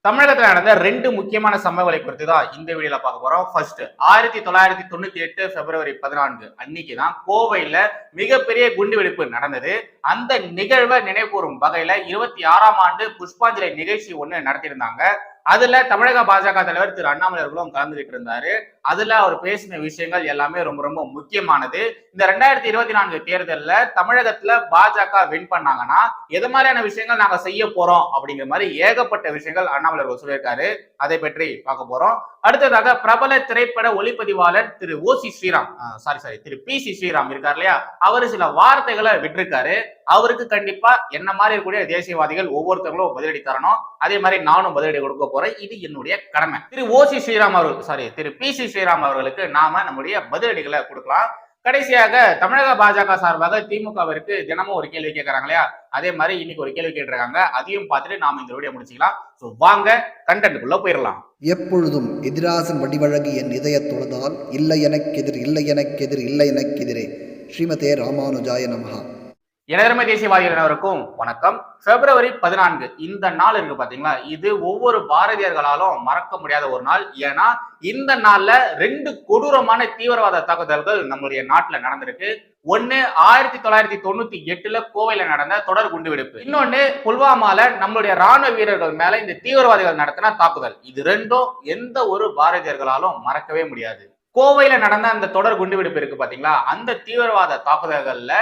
தமிழகத்துல நடந்த ரெண்டு முக்கியமான சம்பவங்களை குறித்து தான் இந்த வீடியோல பார்க்க போறோம். ஃபர்ஸ்ட் 1998 பிப்ரவரி 14 அன்னைக்கு தான் கோவையில மிகப்பெரிய குண்டுவெடிப்பு நடந்தது. அந்த நிகழ்வை நினைவுகூரும் வகையில 26ஆம் ஆண்டு புஷ்பாஞ்சலி நிகழ்ச்சி ஒண்ணு நடத்தியிருந்தாங்க. அதுல தமிழக பாஜக தலைவர் திரு அண்ணாமலை அவர்களும் கலந்துகிட்டு இருந்தாரு. அதுல அவர் பேசின விஷயங்கள் எல்லாமே ரொம்ப ரொம்ப முக்கியமானது. இந்த 2024 தேர்தல்ல தமிழகத்துல பாஜக வின் பண்ணாங்கன்னா எது மாதிரியான விஷயங்கள் நாங்க செய்ய போறோம் அப்படிங்கிற மாதிரி ஏகப்பட்ட விஷயங்கள் அண்ணாமலை அவர்கள் சொல்லியிருக்காரு. அதை பற்றி பார்க்க போறோம். அடுத்ததாக பிரபல திரைப்பட ஒளிப்பதிவாளர் திரு திரு பி.சி. ஸ்ரீராம் இருக்கார் இல்லையா, அவரு சில வார்த்தைகளை விட்டிருக்காரு. அவருக்கு கண்டிப்பா என்ன மாதிரி இருக்கக்கூடிய தேசியவாதிகள் ஒவ்வொருத்தர்களும் பதிலடி தரணும். அதே மாதிரி நானும் பதிலடி கொடுக்க போறேன். இது என்னுடைய கடமை. திரு பி.சி. ஸ்ரீராம் அவர்களுக்கு நாம நம்முடைய பதிலடிகளை கொடுக்கலாம். கடைசியாக தமிழக பாஜக சார்பாக திமுகவிற்கு தினமும் ஒரு கேள்வி கேட்கறாங்க இல்லையா, அதே மாதிரி இன்னைக்கு ஒரு கேள்வி கேட்டிருக்காங்க. அதையும் பார்த்துட்டு நாம இந்த வீடியோ முடிச்சுக்கலாம். சோ வாங்க கண்டென்ட்குள்ள போயிடலாம். எப்பொழுதும் எதிராசன் வடிவழகு என் இதய தொழுதால் இல்லை எனக்கெதிர் இல்லை எனக்கெதிர் இல்லை எனக்கெதிரே. ஸ்ரீமதே ராமானுஜாய நமஹா. எனதருமை தேசியவாதிகளுக்கும் வணக்கம். பிப்ரவரி 14 இந்த நாள் இருக்கு பாத்தீங்களா, இது ஒவ்வொரு பாரதியர்களாலும் மறக்க முடியாத ஒரு நாள். ஏன்னா இந்த நாள்ல ரெண்டு கொடூரமான தீவிரவாத தாக்குதல்கள் நம்மளுடைய நாட்டுல நடந்திருக்கு. ஒன்னு 1998 கோவையில நடந்த தொடர் குண்டுவெடிப்பு, இன்னொன்னு புல்வாமால நம்மளுடைய ராணுவ வீரர்கள் மேல இந்த தீவிரவாதிகள் நடத்தின தாக்குதல். இது ரெண்டும் எந்த ஒரு பாரதியர்களாலும் மறக்கவே முடியாது. கோவையில நடந்த அந்த தொடர் குண்டுவெடிப்பு இருக்கு பாத்தீங்களா, அந்த தீவிரவாத தாக்குதல்கள்ல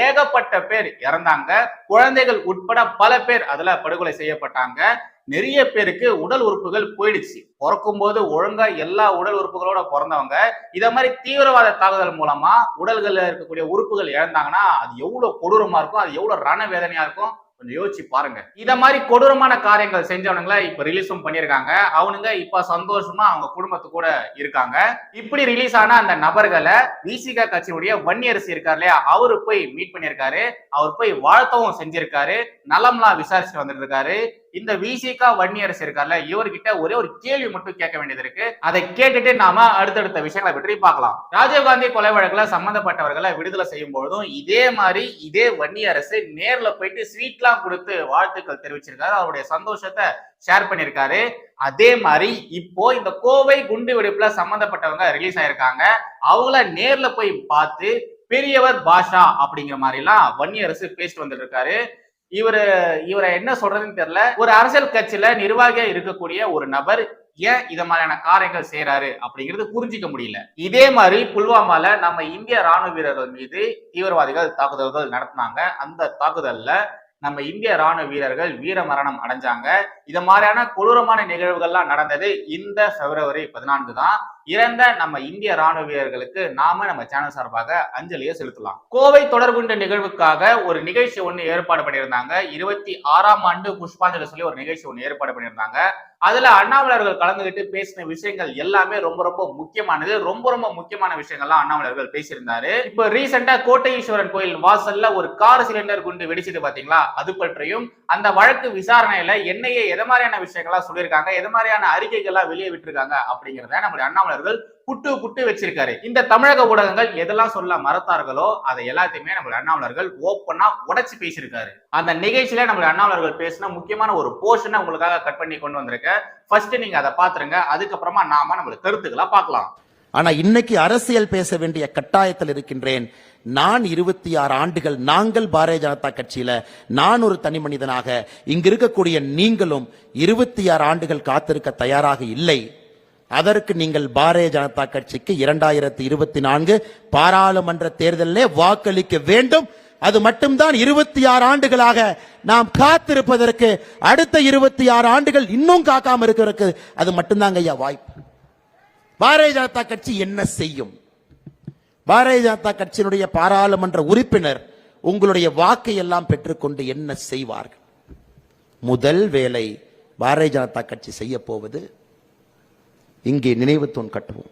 ஏகப்பட்ட பேர் இறந்தாங்க. குழந்தைகள் உட்பட பல பேர் அதுல படுகொலை செய்யப்பட்டாங்க. நிறைய பேருக்கு உடல் உறுப்புகள் போயிடுச்சு. பிறக்கும் போது ஒழுங்கா எல்லா உடல் உறுப்புகளோட பிறந்தவங்க இத மாதிரி தீவிரவாத தாக்குதல் மூலமா உடல்கள்ல இருக்கக்கூடிய உறுப்புகள் இழந்தாங்கன்னா அது எவ்வளவு கொடூரமா இருக்கும், அது எவ்வளவு ரண வேதனையா இருக்கும், கொஞ்சம் யோசிச்சு பாருங்க. இத மாதிரி கொடூரமான காரியங்கள் செஞ்சவனுங்கள இப்ப ரிலீஸும் பண்ணிருக்காங்க. அவனுங்க இப்ப சந்தோஷமா அவங்க குடும்பத்து கூட இருக்காங்க. இப்படி ரிலீஸ் ஆன அந்த நபர்களை விசிக கட்சியுடைய வன்னியரசு இருக்காரு இல்லையா, அவரு போய் மீட் பண்ணிருக்காரு. அவர் போய் வாழ்த்தவும் செஞ்சிருக்காரு. நலம்லாம் விசாரிச்சுட்டு வந்துட்டு இருக்காரு. இந்த விசிக வன்னியரசு இருக்கார்ல, இவர்கிட்ட ஒரே ஒரு கேள்வி மட்டும் கேட்க வேண்டியது இருக்கு. அதை கேட்டுட்டு நாம அடுத்தடுத்த விஷயங்களை பற்றி பார்க்கலாம். ராஜீவ்காந்தி கொலை வழக்குல சம்பந்தப்பட்டவர்களை விடுதலை செய்யும் பொழுதும் இதே வன்னியரசு நேர்ல போயிட்டு ஸ்வீட்லாம் கொடுத்து வாழ்த்துக்கள் தெரிவிச்சிருக்காரு. அவருடைய சந்தோஷத்தை ஷேர் பண்ணிருக்காரு. அதே மாதிரி இப்போ இந்த கோவை குண்டு வெடிப்புல சம்பந்தப்பட்டவங்க ரிலீஸ் ஆயிருக்காங்க. அவங்கள நேர்ல போய் பார்த்து பெரியவர் பாஷா அப்படிங்கிற மாதிரி எல்லாம் வன்னியரசு பேசிட்டு வந்துட்டு இருக்காரு. இவரை என்ன சொல்றதுன்னு தெரியல. ஒரு அரசியல் கட்சியில நிர்வாகியா இருக்கக்கூடிய ஒரு நபர் ஏன் இத மாதிரியான காரியங்கள் செய்யறாரு அப்படிங்கிறது புரிஞ்சிக்க முடியல. இதே மாதிரி புல்வாமால நம்ம இந்திய ராணுவ வீரர்கள் மீது தீவிரவாதிகள் தாக்குதல்கள் நடத்தினாங்க. அந்த தாக்குதல்ல நம்ம இந்திய ராணுவ வீரர்கள் வீர மரணம் அடைஞ்சாங்க. இது மாதிரியான கொடூரமான நிகழ்வுகள்லாம் நடந்தது இந்த பிப்ரவரி 14 தான். இறந்த நம்ம இந்திய ராணுவ வீரர்களுக்கு நாம நம்ம சேனல் சார்பாக அஞ்சலியை செலுத்தலாம். கோவை தொடர்குண்டு நிகழ்வுக்காக ஒரு நிகழ்ச்சி ஒண்ணு ஏற்பாடு பண்ணியிருந்தாங்க. 26ஆம் ஆண்டு புஷ்பாஞ்சலி சொல்லி ஒரு நிகழ்ச்சி ஒண்ணு ஏற்பாடு பண்ணியிருந்தாங்க. அதுல அண்ணாமலை அவர்கள் கலந்துகிட்டு பேசின விஷயங்கள் எல்லாமே ரொம்ப ரொம்ப முக்கியமானது. ரொம்ப முக்கியமான விஷயங்கள்லாம் அண்ணாமலை அவர்கள் பேசியிருந்தாரு. இப்ப ரீசெண்டா கோட்டை ஈஸ்வரன் கோயில் வாசல்ல ஒரு கார் சிலிண்டர் குண்டு வெடிச்சது பாத்தீங்களா, அது பற்றியும் அந்த வழக்கு விசாரணையில என்னையே எது மாதிரியான விஷயங்கள்லாம் சொல்லியிருக்காங்க, எது மாதிரியான அறிக்கைகள்லாம் வெளியே விட்டுருக்காங்க அப்படிங்கிறத நம்முடைய அண்ணாமலை அவர்கள் புட்டு வச்சிருக்காரு. இந்த தமிழக ஊடகங்கள் எதெல்லாம் சொல்ல மறத்தார்களோ அதை எல்லாத்தையுமே நம்ம அண்ணாமலர்கள் ஓப்பனா உடைச்சு பேசியிருக்காரு. அந்த நிகழ்ச்சியில நம்ம அண்ணாமலர்கள் பேசின முக்கியமான ஒரு போர்ஷனை உங்களுக்காக கட் பண்ணி கொண்டு வந்திருக்கேன். ஃபர்ஸ்ட் நீங்க அதை பாத்துருங்க, அதுக்கப்புறமா நாம நம்மளுக்கு கருத்துக்களா பார்க்கலாம். ஆனா இன்னைக்கு அரசியல் பேச வேண்டிய கட்டாயத்தில் இருக்கின்றேன். நான் 26 ஆண்டுகள், நாங்கள் பாரதிய ஜனதா கட்சியில, நான் ஒரு தனி மனிதனாக, இங்க இருக்கக்கூடிய நீங்களும் 26 ஆண்டுகள் காத்திருக்க தயாராக இல்லை. அதற்கு நீங்கள் பாரதிய ஜனதா கட்சிக்கு 2024 பாராளுமன்ற தேர்தலிலே வாக்களிக்க வேண்டும். அது மட்டும்தான் 26 ஆண்டுகளாக நாம் காத்திருப்பதற்கு, அடுத்த 26 ஆண்டுகள் இன்னும் காக்காம இருக்கிறதுக்கு அது மட்டும்தாங்க ஐயா வாய்ப்பு. பாரதிய ஜனதா கட்சி என்ன செய்யும்? பாரதிய ஜனதா கட்சியினுடைய பாராளுமன்ற உறுப்பினர் உங்களுடைய வாக்கை எல்லாம் பெற்றுக்கொண்டு என்ன செய்வார்கள்? முதல் வேலை பாரதிய ஜனதா கட்சி செய்ய போவது, இங்கே நினைவு தூண் கட்டுவோம்.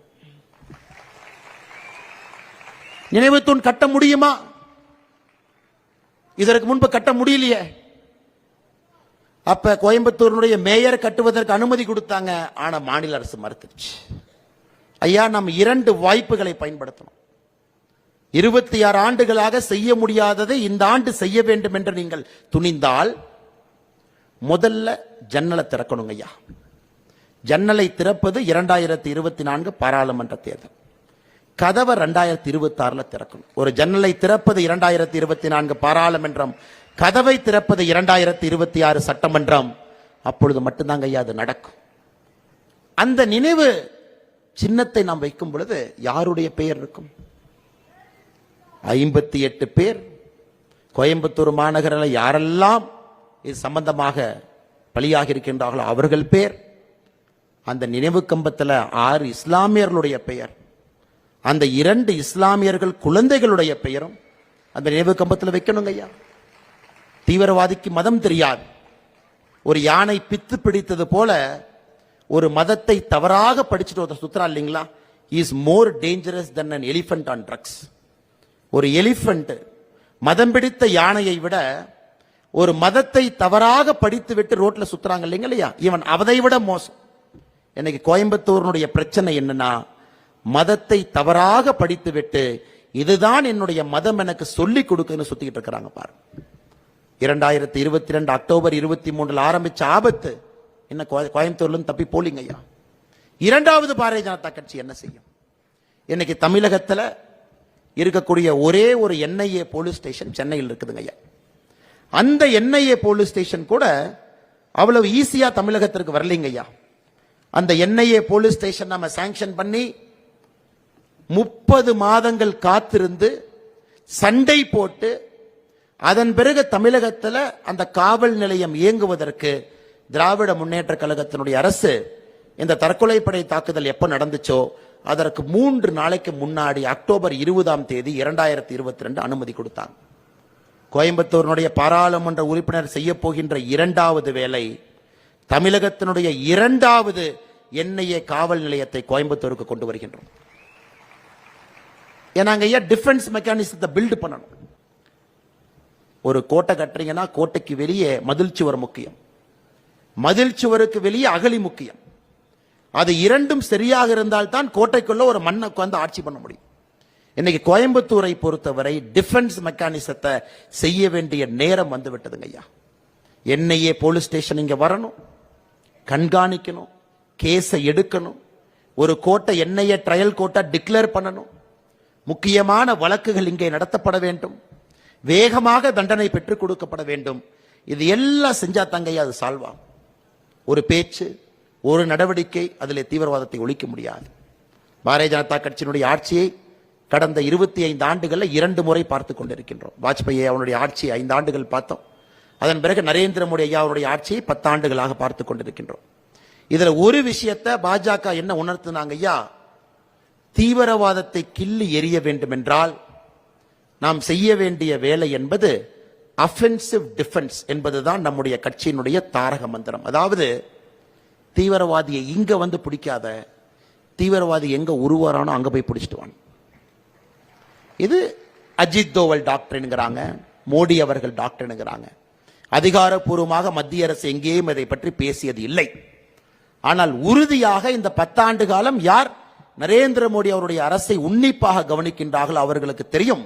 நினைவு தூண் கட்ட முடியுமா? இதற்கு முன்பு கட்ட முடியலையே. அப்ப கோயம்புத்தூருடைய மேயர் கட்டுவதற்கு அனுமதி கொடுத்தாங்க. ஆனா மாநில அரசு மறுத்துச்சு. ஐயா, நாம் 2 வாய்ப்புகளை பயன்படுத்தணும். 26 ஆண்டுகளாக செய்ய முடியாததை இந்த ஆண்டு செய்ய வேண்டும் என்று நீங்கள் துணிந்தால் முதல்ல ஜன்னலை திறக்கணுங்க ஐயா. ஜன்னலை திறப்பது 2024 பாராளுமன்ற தேர்தல். கதவை 2026 திறக்கணும். ஒரு ஜன்னலை திறப்பது 2024 பாராளுமன்றம், கதவை திறப்பது 2026 சட்டமன்றம். அப்பொழுது மட்டும்தாங்க ஐயா அது நடக்கும். அந்த நினைவு சின்னத்தை நாம் வைக்கும் பொழுது யாருடைய பெயர் இருக்கும்? 58 பேர் கோயம்புத்தூர் மாநகரில் யாரெல்லாம் இது சம்பந்தமாக பலியாகி இருக்கின்றார்களோ அவர்கள் பேர், அந்த நினைவு கம்பத்தில் 6 இஸ்லாமியர்களுடைய பெயர், அந்த 2 இஸ்லாமியர்கள் குழந்தைகளுடைய பெயரும் அந்த நினைவு கம்பத்தில் வைக்கணுங்க ஐயா. தீவிரவாதிக்கு மதம் தெரியாது. ஒரு யானை பித்து பிடித்தது போல ஒரு மதத்தை தவறாக படிச்சுட்டு சுத்துறா இல்லைங்களா, is more dangerous then an elephant on drugs. ஒரு எலிபென்ட் மதம் பிடித்த யானையை விட ஒரு மதத்தை தவறாக படித்து விட்டு ரோட்ல சுத்துறாங்க இல்லைங்களா, இவன் அதை விட மோசம். இன்னைக்கு கோயம்புத்தூருடைய பிரச்சனை என்னன்னா, மதத்தை தவறாக படித்து விட்டு இதுதான் என்னுடைய மதம் எனக்கு சொல்லி கொடுக்குன்னு சுத்திக்கிட்டு இருக்கிறாங்க பாரு. 2022 அக்டோபர் 23 ஆரம்பிச்ச ஆபத்து என்ன கோயம்புத்தூர்ல தப்பி போலிங்க ஐயா. இரண்டாவது பாரதிய ஜனதா கட்சி என்ன செய்யும்? இன்னைக்கு தமிழகத்துல இருக்கக்கூடிய ஒரே ஒரு NIA போலீஸ் ஸ்டேஷன் சென்னையில் இருக்குதுங்க ஐயா. அந்த NIA போலீஸ் ஸ்டேஷன் கூட அவ்வளவு ஈஸியா தமிழகத்திற்கு வரலைங்க ஐயா. அந்த NIA போலீஸ் ஸ்டேஷன் நம்ம சாங்ஷன் பண்ணி 30 மாதங்கள் காத்திருந்து சண்டை போட்டு அதன் பிறகு தமிழகத்தில் அந்த காவல் நிலையம் இயங்குவதற்கு திராவிட முன்னேற்ற கழகத்தினுடைய அரசு இந்த தற்கொலைப்படை தாக்குதல் எப்ப நடந்துச்சோ அதற்கு 3 நாளைக்கு முன்னாடி அக்டோபர் 20 2022 அனுமதி கொடுத்தாங்க. கோயம்புத்தூரினுடைய பாராளுமன்ற உறுப்பினர் செய்ய போகின்ற இரண்டாவது வேலை, தமிழகத்தினுடைய இரண்டாவது NIA காவல் நிலையத்தை கோயம்புத்தூருக்கு கொண்டு வருகின்றோம். ஏன்னாங்க ஐயா டிஃபென்ஸ் மெக்கானிசத்தை பில்ட் பண்ணணும். ஒரு கோட்டை கட்டுறீங்கன்னா கோட்டைக்கு வெளியே மதில் சுவர் முக்கியம், மதில் சுவருக்கு வெளியே அகழி முக்கியம். அது இரண்டும் சரியாக இருந்தால் தான் கோட்டைக்குள்ள ஒரு மண்ணை உட்கார்ந்து ஆட்சி பண்ண முடியும். இன்னைக்கு கோயம்புத்தூரை பொறுத்தவரை டிஃபென்ஸ் மெக்கானிசத்தை செய்ய வேண்டிய நேரம் வந்து விட்டதுங்க ஐயா. NIA போலீஸ் ஸ்டேஷன் இங்க வரணும், கண்காணிக்கணும், கேஸை எடுக்கணும், ஒரு கோட்டை NIA ட்ரையல் கோட்டை டிக்ளேர் பண்ணணும், முக்கியமான வழக்குகள் இங்கே நடத்தப்பட வேண்டும், வேகமாக தண்டனை பெற்றுக் கொடுக்கப்பட வேண்டும். இது எல்லாம் செஞ்சா தங்கையா அது சால்வ் ஆகும். ஒரு பேச்சு, ஒரு நடவடிக்கை அதிலே தீவிரவாதத்தை ஒழிக்க முடியாது. பாரதிய ஜனதா கட்சியினுடைய ஆட்சியை கடந்த 25 ஆண்டுகளில் 2 முறை பார்த்து கொண்டிருக்கின்றோம். வாஜ்பாய் அவனுடைய ஆட்சி 5 ஆண்டுகள் பார்த்தோம். அதன் பிறகு நரேந்திர மோடி ஐயா அவருடைய ஆட்சியை 10 ஆண்டுகளாக பார்த்து கொண்டிருக்கின்றோம். இதுல ஒரு விஷயத்தை பாஜக என்ன உணர்த்தினாங்க ஐயா, தீவிரவாதத்தை கிள்ளி எறிய வேண்டும் என்றால் நாம் செய்ய வேண்டிய வேலை என்பது அஃபென்சிவ் டிஃபென்ஸ் என்பதுதான் நம்முடைய கட்சியினுடைய தாரக மந்திரம். அதாவது தீவிரவாதியை இங்க வந்து பிடிக்காத, தீவிரவாதி எங்க உருவாரானோ அங்க போய் பிடிச்சிட்டு வாங்க. இது அஜித் தோவல் டாக்டர்ங்கிறாங்க, மோடி அவர்கள் டாக்டர்ங்கிறாங்க. அதிகாரப்பூர்வமாக மத்திய அரசு எங்கேயும் இதை பற்றி பேசியது இல்லை. ஆனால் உறுதியாக இந்த 10 ஆண்டு காலம் யார் நரேந்திர மோடி அவருடைய அரசை உன்னிப்பாக கவனிக்கின்றார்கள் அவர்களுக்கு தெரியும்,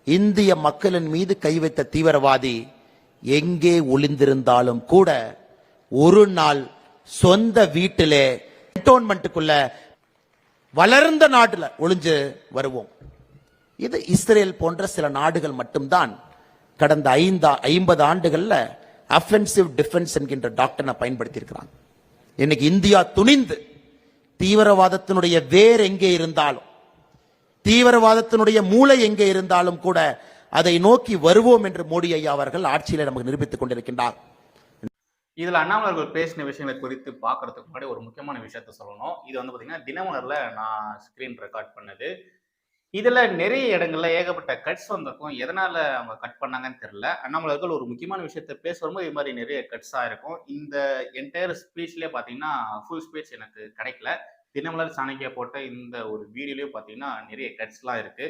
இந்திய மக்களின் மீது கை வைத்த தீவிரவாதி எங்கே ஒளிந்திருந்தாலும் கூட ஒரு நாள் சொந்த வீட்டிலே கண்டோன்மெண்ட்டுக்குள்ள வளர்ந்த நாட்டுல ஒளிஞ்சு வருவோம். இது இஸ்ரேல் போன்ற சில நாடுகள் மட்டும்தான் கடந்த 50 ஆண்டுகள்ல அஃபென்சிவ் டிஃபென்ஸ் என்கின்ற டாக்டரை பயன்படுத்தி இருக்கிறாங்க. இன்னைக்கு இந்தியா துணிந்து தீவிரவாதத்தினுடைய வேர் எங்கே இருந்தாலும், தீவிரவாதத்தினுடைய மூளை எங்கே இருந்தாலும் கூட அதை நோக்கி வருவோம் என்று மோடி ஐயா அவர்கள் ஆட்சியில நமக்கு நிரூபித்துக் கொண்டிருக்கின்றார். இதுல அண்ணாமலை அவர்கள் பேசின விஷயங்களை குறித்து பாக்குறதுக்கு முன்னாடி ஒரு முக்கியமான விஷயத்த சொல்லணும். இது வந்து பாத்தீங்கன்னா தினமலர்ல நான் ஸ்கிரீன் ரெக்கார்ட் பண்ணது. இதுல நிறைய இடங்கள்ல ஏகப்பட்ட கட்ஸ் வந்திருக்கும். எதனால அவங்க கட் பண்ணாங்கன்னு தெரியல. அண்ணாமலை அவர்கள் ஒரு முக்கியமான விஷயத்த பேச வரும்போது இது மாதிரி நிறைய கட்ஸா இருக்கும். இந்த என்டையர் ஸ்பீச்லயே பாத்தீங்கன்னா ஃபுல் ஸ்பீச் எனக்கு கிடைக்கல. தினமலர் சாணக்கியா போட்ட இந்த ஒரு வீடியோலயும் பாத்தீங்கன்னா நிறைய கட்ஸ்லாம் இருக்கு.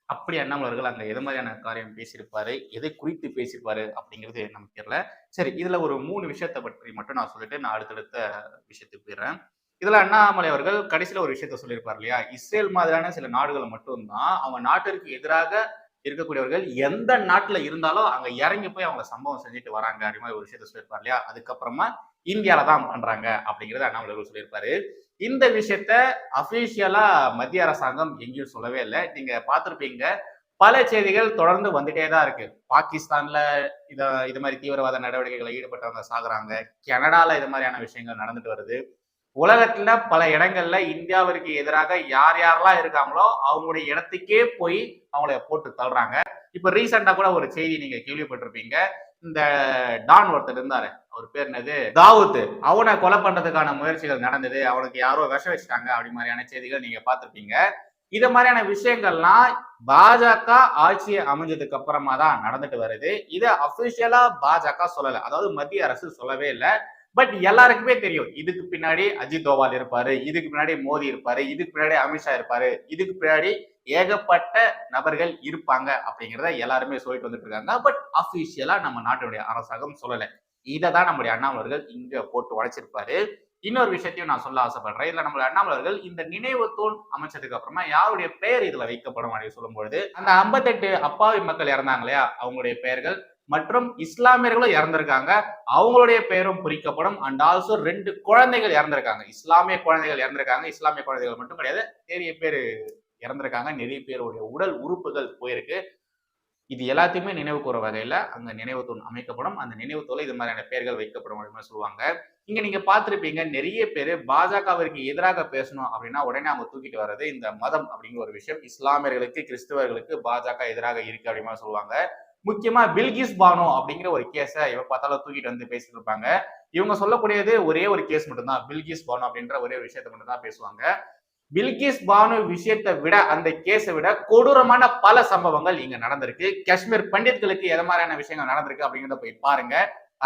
அப்படி அண்ணாமலை அவர்கள் அங்க எது மாதிரியான காரியம் பேசியிருப்பாரு, எதை குறித்து பேசியிருப்பாரு அப்படிங்கிறது நமக்கு தெரியல. சரி, இதுல ஒரு 3 விஷயத்தை பற்றி மட்டும் நான் சொல்லிட்டு நான் அடுத்தடுத்த விஷயத்துக்கு போயிடுறேன். இதுல அண்ணாமலை அவர்கள் கடைசியில ஒரு விஷயத்த சொல்லியிருப்பார் இல்லையா, இஸ்ரேல் மாதிரியான சில நாடுகள் மட்டும்தான் அவங்க நாட்டிற்கு எதிராக இருக்கக்கூடியவர்கள் எந்த நாட்டுல இருந்தாலும் அங்க இறங்கி போய் அவங்க சம்பவம் செஞ்சுட்டு வராங்க அப்படி மாதிரி ஒரு விஷயத்த சொல்லியிருப்பார் இல்லையா. அதுக்கப்புறமா இந்தியால தான் பண்றாங்க அப்படிங்கறத அண்ணாமலை அவர்கள் சொல்லியிருப்பாரு. இந்த விஷயத்த அபிஷியலா மத்திய அரசாங்கம் எங்கேயும் சொல்லவே இல்லை. நீங்க பார்த்திருப்பீங்க, பல செய்திகள் தொடர்ந்து வந்துட்டே தான் இருக்கு. பாகிஸ்தான்ல இது மாதிரி தீவிரவாத நடவடிக்கைகளை ஈடுபட்டவங்க சாகுறாங்க, கனடால இது மாதிரியான விஷயங்கள் நடந்துட்டு வருது. உலகத்துல பல இடங்கள்ல இந்தியாவிற்கு எதிராக யார் யாரெல்லாம் இருக்காங்களோ அவங்களுடைய இடத்துக்கே போய் அவங்கள போட்டு தள்ளுறாங்க. இப்ப ரீசெண்டா கூட ஒரு செய்தி நீங்க கேள்விப்பட்டிருப்பீங்க. இந்த டான் ஒருத்தர் இருந்தாரு, அவர் பேர் என்னது, தாவூத், அவனை கொலை பண்றதுக்கான முயற்சிகள் நடந்தது, அவனுக்கு யாரோ விஷம் வச்சுட்டாங்க அப்படி மாதிரியான செய்திகள் நீங்க பார்த்திருப்பீங்க. இது மாதிரியான விஷயங்கள்லாம் பாஜக ஆட்சி அமைஞ்சதுக்கு அப்புறமா தான் நடந்துட்டு வருது. இதை அபிஷியலா பாஜக சொல்லல, அதாவது மத்திய அரசு சொல்லவே இல்லை. பட் எல்லாருக்குமே தெரியும் இதுக்கு பின்னாடி அஜித் தோவால் இருப்பாரு, இதுக்கு பின்னாடி மோடி இருப்பாரு, இதுக்கு பின்னாடி அமித்ஷா இருப்பாரு, இதுக்கு பின்னாடி ஏகப்பட்ட நபர்கள் இருப்பாங்க அப்படிங்கிறத எல்லாருமே சொல்லிட்டு வந்துட்டு இருக்காங்க. பட் அபிஷியலா நம்ம நாட்டுடைய அரசாங்கம் சொல்லலை. இதை தான் நம்முடைய அண்ணாமலர்கள் இங்க போட்டு உடைச்சிருப்பாரு. இன்னொரு விஷயத்தையும் நான் சொல்ல ஆசைப்படுறேன். இதுல நம்மளுடைய அண்ணாமலர்கள் இந்த நினைவு தூண் அமைச்சதுக்கு அப்புறமா யாருடைய பெயர் இதுல வைக்கப்படும் அப்படின்னு சொல்லும்பொழுது, அந்த 58 அப்பாவி மக்கள் இறந்தாங்க இல்லையா, அவங்களுடைய பெயர்கள் மற்றும் இஸ்லாமியர்களும் இறந்திருக்காங்க, அவங்களுடைய பெயரும் குறிக்கப்படும். அண்ட் ஆல்சோ 2 குழந்தைகள் இறந்திருக்காங்க, இஸ்லாமிய குழந்தைகள் இறந்திருக்காங்க. இஸ்லாமிய குழந்தைகள் மட்டும் கிடையாது, நிறைய பேர் இறந்திருக்காங்க, நிறைய பேருடைய உடல் உறுப்புகள் போயிருக்கு. இது எல்லாத்தையுமே நினைவு கூற வகையில அங்க நினைவு தூண் அமைக்கப்படும். அந்த நினைவு தூண்ல இது மாதிரியான பெயர்கள் வைக்கப்படும் அப்படின்னு சொல்லுவாங்க. இங்க நீங்க பார்த்திருப்பீங்க, நிறைய பேர் பாஜகவிற்கு எதிராக பேசணும் அப்படின்னா உடனே அவங்க தூக்கிட்டு வர்றது இந்த மதம் அப்படிங்கிற ஒரு விஷயம். இஸ்லாமியர்களுக்கு கிறிஸ்தவர்களுக்கு பாஜக எதிராக இருக்கு அப்படின்னு சொல்லுவாங்க. முக்கியமா பில்கிஸ் பானு அப்படிங்கிற ஒரு கேஸை இவ பார்த்தாலும் தூக்கிட்டு வந்து பேசிட்டு இருப்பாங்க. இவங்க சொல்லக்கூடியது ஒரே ஒரு கேஸ் மட்டும்தான், பில்கிஸ் பானு அப்படின்ற ஒரே ஒரு விஷயத்த மட்டும் தான் பேசுவாங்க. பில்கிஸ் பானு விஷயத்தை விட, அந்த கேஸை விட கொடூரமான பல சம்பவங்கள் இங்க நடந்திருக்கு. காஷ்மீர் பண்டிட்களுக்கு எது மாதிரியான விஷயங்கள் நடந்திருக்கு அப்படிங்கிறத போய் பாருங்க.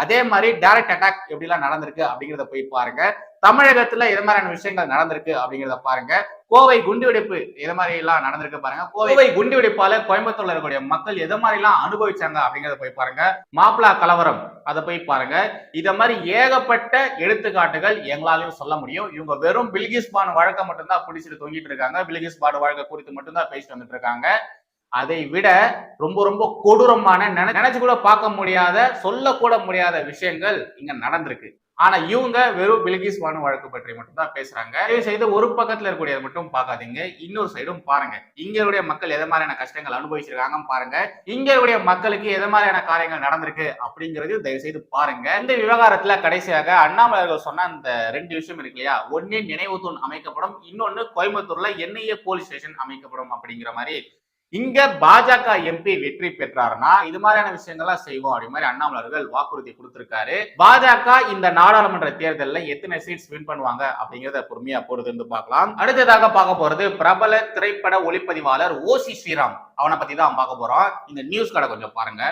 அதே மாதிரி டைரக்ட் அட்டாக் எப்படி எல்லாம் நடந்திருக்கு அப்படிங்கிறத போய் பாருங்க. தமிழகத்துல எது மாதிரியான விஷயங்கள் நடந்திருக்கு அப்படிங்கிறத பாருங்க. கோவை குண்டுவெடிப்பு எது மாதிரி எல்லாம் நடந்திருக்கு பாருங்க. கோவை குண்டுவெடிப்பால கோயம்புத்தூர்ல இருக்கக்கூடிய மக்கள் எது மாதிரி எல்லாம் அனுபவிச்சாங்க அப்படிங்கிறத போய் பாருங்க. மாப்பிளா கலவரம் அதை போய் பாருங்க. இத மாதிரி ஏகப்பட்ட எடுத்துக்காட்டுகள் எங்களாலையும் சொல்ல முடியும். இவங்க வெறும் பில்கிஸ் பானு வழக்கை மட்டும்தான் பிடிச்சிட்டு தொங்கிட்டு இருக்காங்க. பில்கிஸ் பானு வழக்கை குறித்து மட்டும்தான் பேசிட்டு வந்துட்டு இருக்காங்க. அதை விட ரொம்ப ரொம்ப கொடூரமான, நினைச்சு கூட பார்க்க முடியாத, சொல்லக்கூட முடியாத விஷயங்கள் இங்க நடந்திருக்கு. ஆனா இவங்க வெறும் பில்கிஸ் பானு வழக்கு பற்றி மட்டும்தான் பேசுறாங்க. தயவு செய்து ஒரு பக்கத்துல இருக்கக்கூடியது மட்டும் பார்க்காதீங்க, இன்னொரு சைடும் பாருங்க. இங்களுடைய மக்கள் எது மாதிரியான கஷ்டங்கள் அனுபவிச்சிருக்காங்க பாருங்க, இங்களுடைய மக்களுக்கு எது மாதிரியான காரியங்கள் நடந்திருக்கு அப்படிங்கிறது தயவு செய்து பாருங்க. இந்த விவகாரத்துல கடைசியாக அண்ணாமலை சொன்ன அந்த 2 விஷயம் இருக்கு இல்லையா, ஒன்னு நினைவு தூண் அமைக்கப்படும், இன்னொன்னு கோயம்புத்தூர்ல NIA போலீஸ் ஸ்டேஷன் அமைக்கப்படும் அப்படிங்கிற மாதிரி. இங்க பாஜக எம்பி வெற்றி பெற்றாருன்னா இது மாதிரியான விஷயங்கள்லாம் செய்வோம் அப்படி மாதிரி அண்ணாமலர்கள் வாக்குறுதி கொடுத்திருக்காரு. பாஜக இந்த நாடாளுமன்ற தேர்தலில் எத்தனை சீட்ஸ் வின் பண்ணுவாங்க அப்படிங்கிறத பொறுமையா பொறுத்து பார்க்கலாம். அடுத்ததாக பார்க்க போறது பிரபல திரைப்பட ஒளிப்பதிவாளர் ஓசி ஸ்ரீராம். அவனை பத்தி தான் பார்க்க போறோம். இந்த நியூஸ் கடை கொஞ்சம் பாருங்க.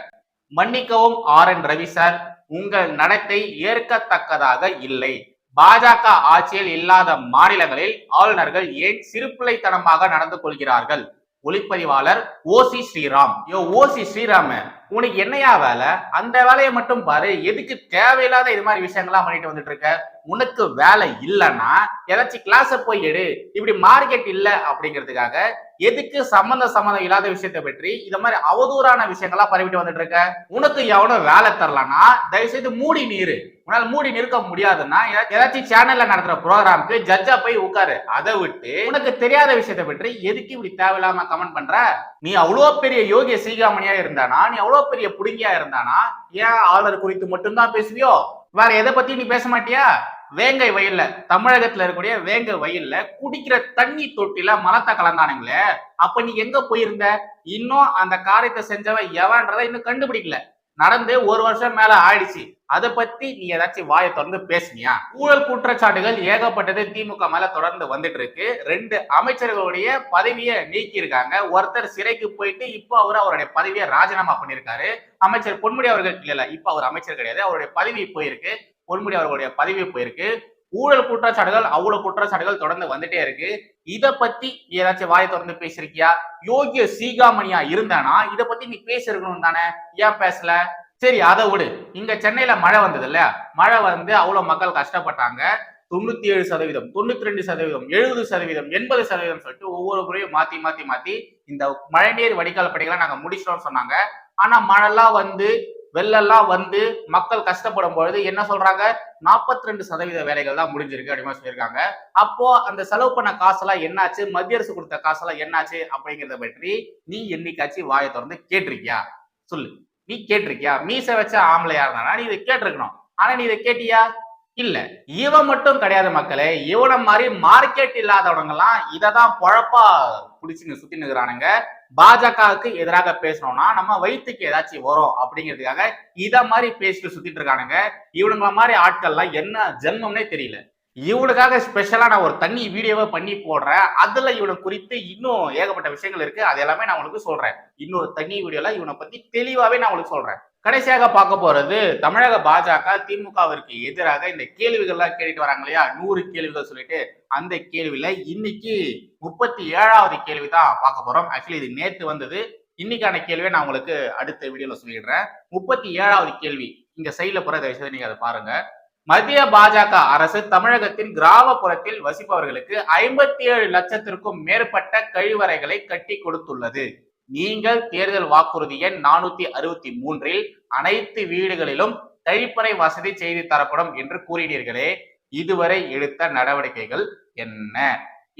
மன்னிக்கவும் RN ரவி சார், உங்கள் நடத்தை ஏற்கத்தக்கதாக இல்லை. பாஜக ஆட்சியில் இல்லாத மாநிலங்களில் ஆளுநர்கள் ஏன் சிறுபிள்ளைத்தனமாக நடந்து கொள்கிறார்கள்? ஒளிப்பதிவாளர் ஓசி ஸ்ரீராம். ஓசி ஸ்ரீராம, உனக்கு என்னையா வேலை? அந்த வேலையை மட்டும் பாரு. எதுக்கு தேவையில்லாத இது மாதிரி விஷயங்கள்லாம் பண்ணிட்டு வந்துட்டு இருக்க? உனக்கு வேலை இல்லைன்னா ஏதாச்சும் கிளாஸ போய் எடு. இப்படி மார்க்கெட் இல்ல அப்படிங்கிறதுக்காக எதுக்கு சம்பந்தம் இல்லாத விஷயத்தை பற்றி இந்த மாதிரி அவதூறான விஷயங்கள்லாம் பரவிட்டு வந்துட்டு இருக்க? உனக்கு எவனும் வேலை தரலன்னா தயவு செய்து மூடி நீரு. உன்னால மூடி நிற்க முடியாதுன்னா ஏதாச்சும் சேனல்ல நடத்துற ப்ரோக்ராமுக்கு ஜட்ஜா போய் உட்காரு. அதை விட்டு உனக்கு தெரியாத விஷயத்தை பற்றி எதுக்கு இப்படி தேவையில்லாம கமெண்ட் பண்ற? நீ அவ்வளவு பெரிய யோகிய சீகாமணியா இருந்தானா, நீ அவ்வளவு பெரிய புடுங்கியா இருந்தானா, ஏன் ஆளுநர் குறித்து மட்டும்தான் பேசுவியோ? வேற எதை பத்தி நீ பேச மாட்டியா? வேங்கை வயல்ல, தமிழகத்துல இருக்கக்கூடிய வேங்கை வயல்ல குடிக்கிற தண்ணி தொட்டில மலத்தை கலந்தானுங்களே, அப்ப நீ எங்க போயிருந்த? இன்னும் அந்த காரியத்தை செஞ்சவன் எவன்றதை இன்னும் கண்டுபிடிக்கல. நடந்து 1 வருஷம் மேல ஆயிடுச்சு. அதை பத்தி நீ ஏதாச்சும் வாயை தொடர்ந்து பேசுனியா? ஊழல் குற்றச்சாட்டுகள் ஏகப்பட்டது திமுக மேல தொடர்ந்து வந்துட்டு இருக்கு. 2 அமைச்சர்களுடைய பதவியை நீக்கி இருக்காங்க. ஒருத்தர் சிறைக்கு போயிட்டு இப்போ அவருடைய பதவியை ராஜினாமா பண்ணிருக்காரு. அமைச்சர் பொன்முடி அவர்கள் இல்ல, இப்ப அவர் அமைச்சர் கிடையாது, அவருடைய பதவி போயிருக்கு. பொன்முடி அவர்களுடைய பதவி போயிருக்கு. ஊழல் குற்றச்சாட்டுகள், அவ்வளவு குற்றச்சாட்டுகள் தொடர்ந்து வந்துட்டே இருக்கு. இத பத்தி ஏதாச்சும் வாயை தொடர்ந்து பேசிருக்கியா? யோகிய சீகாமணியா இருந்தானா இத பத்தி நீ பேசிருக்கணும் தானே, ஏன் பேசல? சரி, அதை விடு. இங்க சென்னையில மழை வந்தது இல்ல, மழை வந்து அவ்வளவு மக்கள் கஷ்டப்பட்டாங்க. 97%, 92%, 70%, 80% சொல்லிட்டு ஒவ்வொரு முறையும் மாத்தி மாத்தி மாத்தி இந்த மழைநீர் வடிகால் பணிகளை நாங்க முடிச்சிட்டோம்னு சொன்னாங்க. ஆனா மழைலாம் வந்து வெள்ளெல்லாம் வந்து மக்கள் கஷ்டப்படும் பொழுது என்ன சொல்றாங்க, 42% வேலைகள் தான் முடிஞ்சிருக்கு அப்படின்னு சொல்லியிருக்காங்க. அப்போ அந்த செலவு பண்ண காசெல்லாம் என்னாச்சு, மத்திய அரசு கொடுத்த காசெல்லாம் என்னாச்சு அப்படிங்கிறத பற்றி நீ என்னைக்காச்சும் வாயை திறந்து கேட்டிருக்கியா? சொல்லு. நீ கேட்டிருக்கியா? மீசை வச்ச ஆம்பளையா இருந்தானா நீ இதை கேட்டிருக்கணும். ஆனா நீ இதை கேட்டியா? இல்ல. இவன் மட்டும் கிடையாது மக்களே, இவனை மாதிரி மார்க்கெட் இல்லாதவங்க எல்லாம் இததான் பொழப்பா புடிச்சுன்னு சுத்தி நிக்கிறானுங்க. பாஜகவுக்கு எதிராக பேசணும்னா நம்ம வயிற்றுக்கு ஏதாச்சும் வரும் அப்படிங்கிறதுக்காக இத மாதிரி பேசிட்டு சுத்திட்டு இருக்கானுங்க. இவனுங்கள மாதிரி ஆட்கள்லாம் என்ன ஜென்மம்னே தெரியல. இவனுக்காக ஸ்பெஷலா நான் ஒரு தனி வீடியோவை பண்ணி போடுறேன். அதுல இவனை குறித்து இன்னும் ஏகப்பட்ட விஷயங்கள் இருக்கு. அது எல்லாமே நான் உங்களுக்கு சொல்றேன். இன்னொரு தனி வீடியோல இவனை பத்தி தெளிவாவே நான் உங்களுக்கு சொல்றேன். கடைசியாக பார்க்க போறது தமிழக பாஜக திமுகவிற்கு எதிராக இந்த கேள்விகள்லாம் கேட்டுட்டு வராங்க இல்லையா, 100 கேள்விகள் சொல்லிட்டு, அந்த கேள்வியில இன்னைக்கு 37வது கேள்வி தான் பார்க்க போறோம். ஆக்சுவலி இது நேத்து வந்தது. இன்னைக்கான கேள்வியை நான் உங்களுக்கு அடுத்த வீடியோல சொல்லிடுறேன். 37வது கேள்வி இங்க சைட்ல போற தயவு செய்து நீங்க அதை பாருங்க. மத்திய பாஜக அரசு தமிழகத்தின் கிராமப்புறத்தில் வசிப்பவர்களுக்கு 57 லட்சத்திற்கும் மேற்பட்ட கழிவறைகளை கட்டி கொடுத்துள்ளது. நீங்கள் தேர்தல் வாக்குறுதி எண் 463 அனைத்து வீடுகளிலும் கழிப்பறை வசதி செய்து தரப்படும் என்று கூறினீர்களே, இதுவரை எடுத்த நடவடிக்கைகள் என்ன?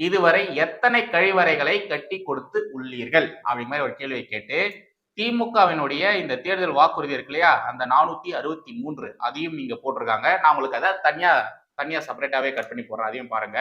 இதுவரை எத்தனை கழிவறைகளை கட்டி கொடுத்து உள்ளீர்கள் அப்படிங்கிற மாதிரி ஒரு கேள்வியை கேட்டு திமுகவினுடைய இந்த தேர்தல் வாக்குறுதி இருக்கு இல்லையா, அந்த 463 அதையும் நீங்க போட்டிருக்காங்க. நான் உங்களுக்கு அதை தனியா செப்பரேட்டாவே கட் பண்ணி போடுறேன், அதையும் பாருங்க.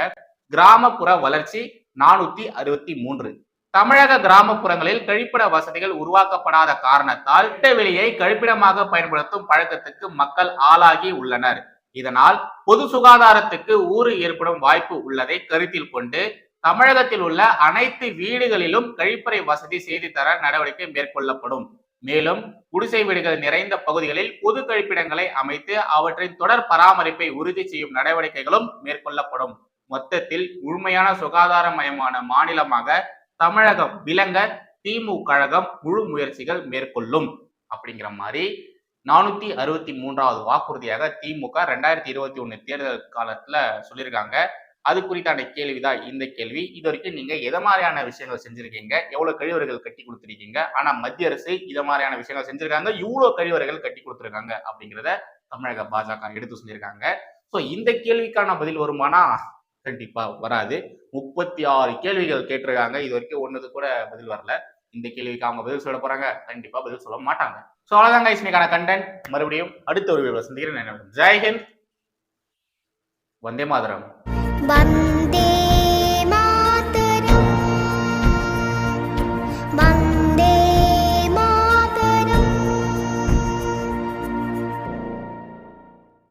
கிராமப்புற வளர்ச்சி 463. தமிழக கிராமப்புறங்களில் கழிப்பிட வசதிகள் உருவாக்கப்படாத காரணத்தால் வெளியை கழிப்பிடமாக பயன்படுத்தும் பழக்கத்துக்கு மக்கள் ஆளாகி உள்ளனர். இதனால் பொது சுகாதாரத்துக்கு ஊறு ஏற்படும் வாய்ப்பு உள்ளதை கருத்தில் கொண்டு தமிழகத்தில் உள்ள அனைத்து வீடுகளிலும் கழிப்பறை வசதி செய்து தர நடவடிக்கை மேற்கொள்ளப்படும். மேலும் குடிசை வீடுகள் நிறைந்த பகுதிகளில் பொது கழிப்பிடங்களை அமைத்து அவற்றின் தொடர் பராமரிப்பை உறுதி செய்யும் நடவடிக்கைகளும் மேற்கொள்ளப்படும். மொத்தத்தில் முழுமையான சுகாதாரமயமான மாநிலமாக தமிழகம் விளங்க திமுக கழகம் முழு முயற்சிகள் மேற்கொள்ளும் அப்படிங்கிற மாதிரி 463வது வாக்குறுதியாக திமுக 2021 தேர்தல் காலத்துல சொல்லியிருக்காங்க. அது குறித்தான கேள்விதான் இந்த கேள்வி. இது வரைக்கும் நீங்க எதை மாதிரியான விஷயங்கள் செஞ்சிருக்கீங்க, எவ்வளவு கழிவறைகள் கட்டி கொடுத்துருக்கீங்க, ஆனா மத்திய அரசு இதை மாதிரியான விஷயங்கள் செஞ்சிருக்காங்க, இவ்வளவு கழிவறைகள் கட்டி கொடுத்துருக்காங்க அப்படிங்கிறத தமிழக பாஜக எடுத்து சொல்லியிருக்காங்க. சோ இந்த கேள்விக்கான பதில் வருமானா? கண்டிப்பா வராது. 36 கேள்விகள் கேட்டிருக்காங்க, இது வரைக்கும் ஒண்ணுது கூட பதில் வரல. இந்த கேள்விக்கு அவங்க பதில் சொல்ல போறாங்க? கண்டிப்பா பதில் சொல்ல மாட்டாங்க. சோ அவ்வளவுதான் கைஸ், இன்னைக்கான கண்டென்ட். மறுபடியும் அடுத்த ஒரு வீடியோல சந்திக்கிறேன். ஜெய் ஹிந்த், வந்தே மாதரம். வந்தே